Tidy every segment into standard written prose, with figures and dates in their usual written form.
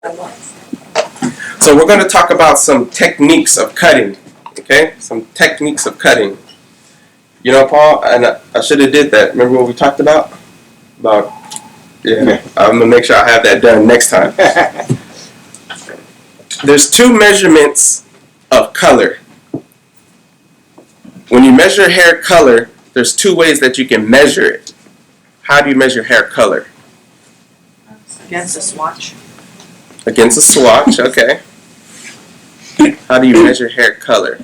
So we're going to talk about some techniques of cutting. Okay, some techniques of cutting. You know, Paul, and I should have did that. Remember what we talked about? Yeah, I'm going to make sure I have that done next time. There's two measurements of color. When you measure hair color, there's two ways that you can measure it. How do you measure hair color? Against a swatch. Against a swatch, okay. How do you measure hair color?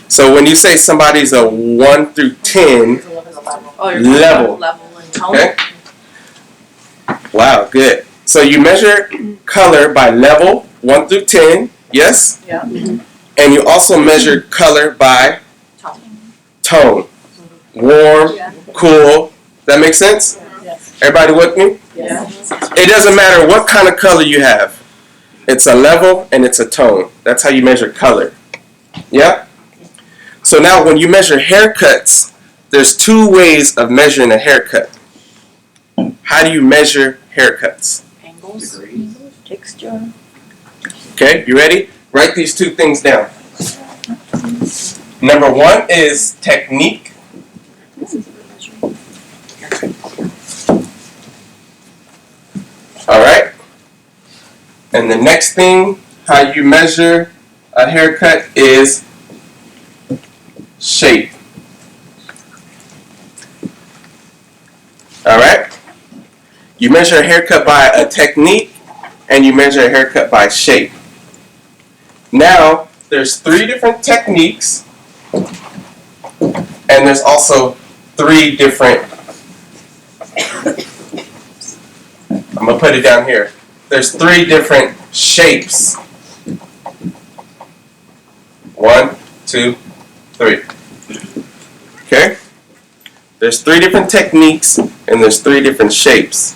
So when you say somebody's a 1 through 10 level, okay? Wow, good. So you measure color by level, 1 through 10, yes? Yeah. And you also measure color by tone. Warm, cool. That make sense? Yes. Everybody with me? Yeah. It doesn't matter what kind of color you have. It's a level and it's a tone. That's how you measure color. Yeah? So now when you measure haircuts, there's two ways of measuring a haircut. How do you measure haircuts? Angles. Texture. Okay, you ready? Write these two things down. Number one is technique. Alright? And the next thing, how you measure a haircut is shape. Alright? You measure a haircut by a technique and you measure a haircut by shape. Now, there's 3 different techniques and there's also 3 different, I'm going to put it down here. There's 3 different shapes. 1, 2, 3. Okay? There's 3 different techniques and there's 3 different shapes.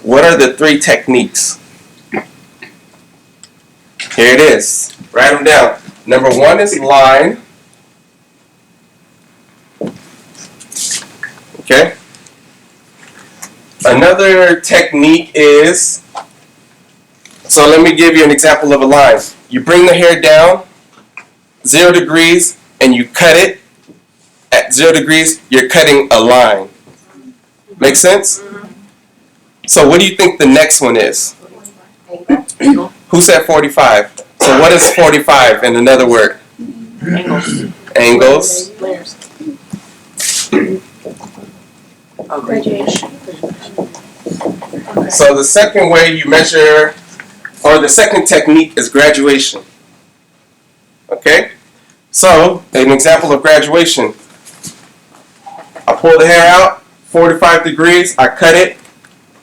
What are the 3 techniques? Here it is. Write them down. Number 1 is line. Okay? Another technique is, so let me give you an example of a line. You bring the hair down 0 degrees and you cut it. At 0 degrees, you're cutting a line. Make sense? So what do you think the next one is? Who said 45? So what is 45 in another word? Angles. Angles. Layers. Oh, graduation. So the second way you measure, or the second technique is graduation. Okay? So, an example of graduation. I pull the hair out, 45 degrees, I cut it,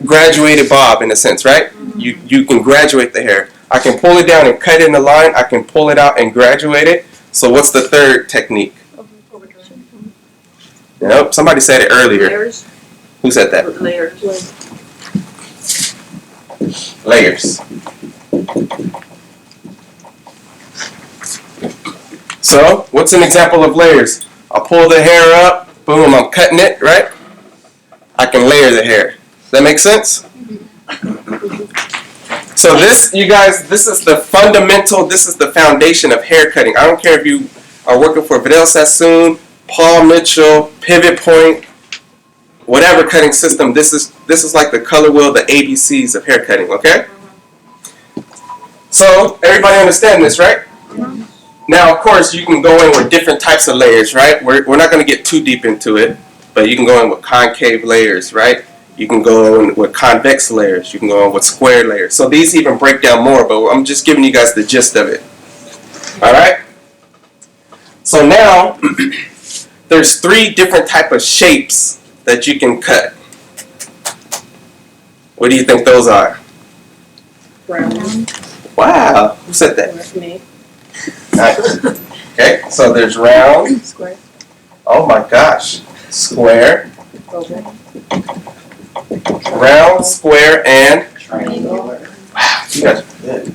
graduated bob in a sense, right? You can graduate the hair. I can pull it down and cut it in a line, I can pull it out and graduate it. So what's the third technique? Nope, somebody said it earlier. Layers. Who said that? Layers. Layers. So, what's an example of layers? I'll pull the hair up, boom, I'm cutting it, right? I can layer the hair. Does that make sense? So this, you guys, this is the fundamental, this is the foundation of hair cutting. I don't care if you are working for Vidal Sassoon, Paul Mitchell, Pivot Point, whatever cutting system, this is like the color wheel, the ABCs of hair cutting, okay? So, everybody understand this, right? Now, of course, you can go in with different types of layers, right? We're not going to get too deep into it, but you can go in with concave layers, right? You can go in with convex layers. You can go in with square layers. So these even break down more, but I'm just giving you guys the gist of it. All right? So now, there's 3 different type of shapes that you can cut. What do you think those are? Round. Wow. Who said that? Me. Nice. Okay, so there's round. Square. Oh my gosh. Square. Oval. Round, square, and Triangular. wow, you guys are good.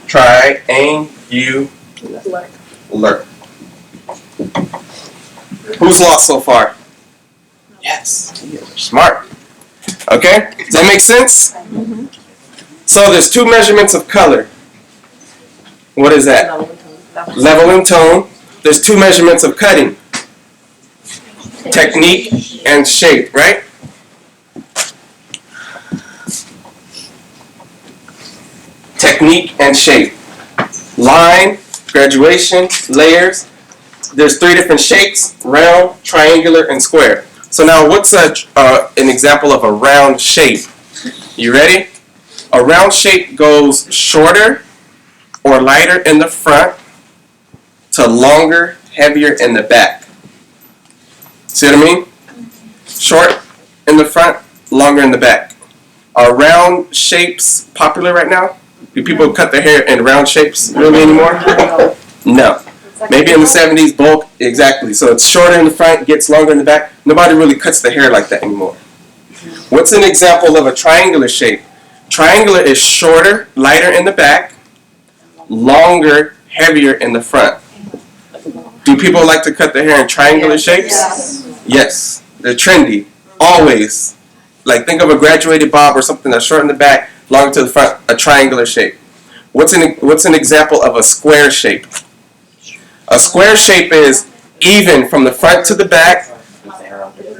Triangular. Who's lost so far? Yes, you're smart. Okay, does that make sense? So there's two measurements of color. What is that? Level and tone. There's two measurements of cutting. Technique and shape, right? Technique and shape. Line, graduation, layers. There's three different shapes: round, triangular, and square. So now what's an example of a round shape? You ready? A round shape goes shorter or lighter in the front to longer, heavier in the back. See what I mean? Short in the front, longer in the back. Are round shapes popular right now? Do people cut their hair in round shapes really anymore? No. Maybe in the 70s, bulk, exactly. So it's shorter in the front, gets longer in the back. Nobody really cuts the hair like that anymore. What's an example of a triangular shape? Triangular is shorter, lighter in the back, longer, heavier in the front. Do people like to cut their hair in triangular shapes? Yes. They're trendy. Always. Like think of a graduated bob or something that's short in the back, longer to the front, a triangular shape. What's an example of a square shape? A square shape is even from the front to the back,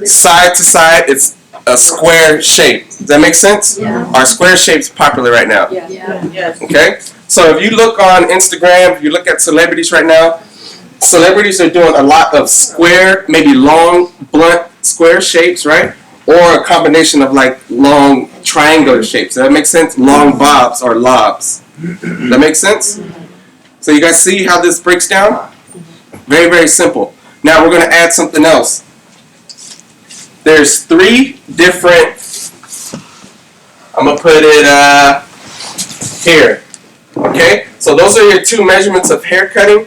side to side. It's a square shape. Does that make sense? Yeah. Are square shapes popular right now? Yeah. Yes. Okay? So if you look on Instagram, if you look at celebrities right now, celebrities are doing a lot of square, maybe long, blunt, square shapes, right? Or a combination of like long triangular shapes. Does that make sense? Long bobs or lobs. Does that make sense? So you guys see how this breaks down? Very, very simple. Now we're going to add something else. There's three different, I'm going to put it here. Okay? So those are your two measurements of hair cutting.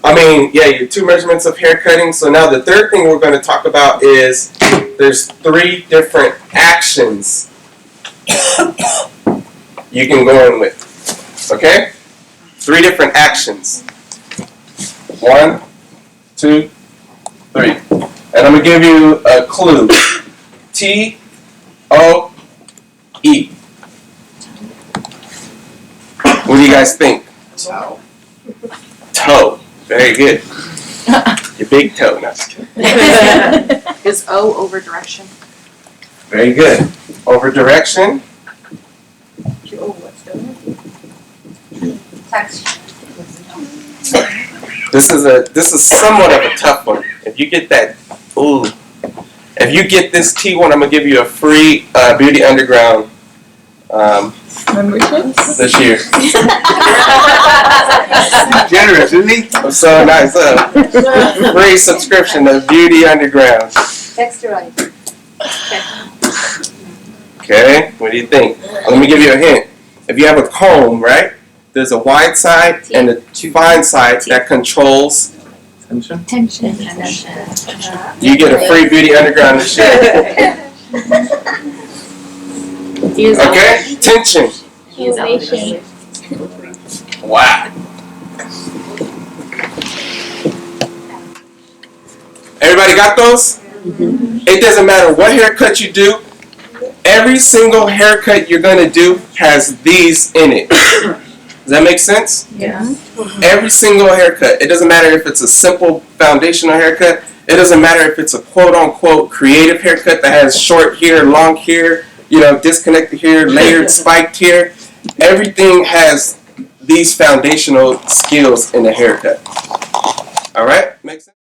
Your two measurements of hair cutting. So now the third thing we're going to talk about is there's three different actions you can go in with. Okay? Three different actions. 1, 2, 3. And I'm going to give you a clue. T-O-E. What do you guys think? Toe. Toe. Very good. Your big toe. No, just kidding. Is O over direction? Very good. Over direction. This is somewhat of a tough one. If you get that, if you get this T one, I'm gonna give you a free Beauty Underground Membership? this year. Generous, isn't he? So nice. Free subscription to Beauty Underground. Extra. Okay, what do you think? Let me give you a hint. If you have a comb, right? There's a wide side and a fine side that controls. Tension. You get a free Beauty Underground this year. Okay? Tension. Wow. Everybody got those? It doesn't matter what haircut you do. Every single haircut you're going to do has these in it. Does that make sense? Yeah. Every single haircut. It doesn't matter if it's a simple foundational haircut. It doesn't matter if it's a quote-unquote creative haircut that has short hair, long hair, disconnected hair, layered, spiked hair. Everything has these foundational skills in the haircut. All right? Make sense?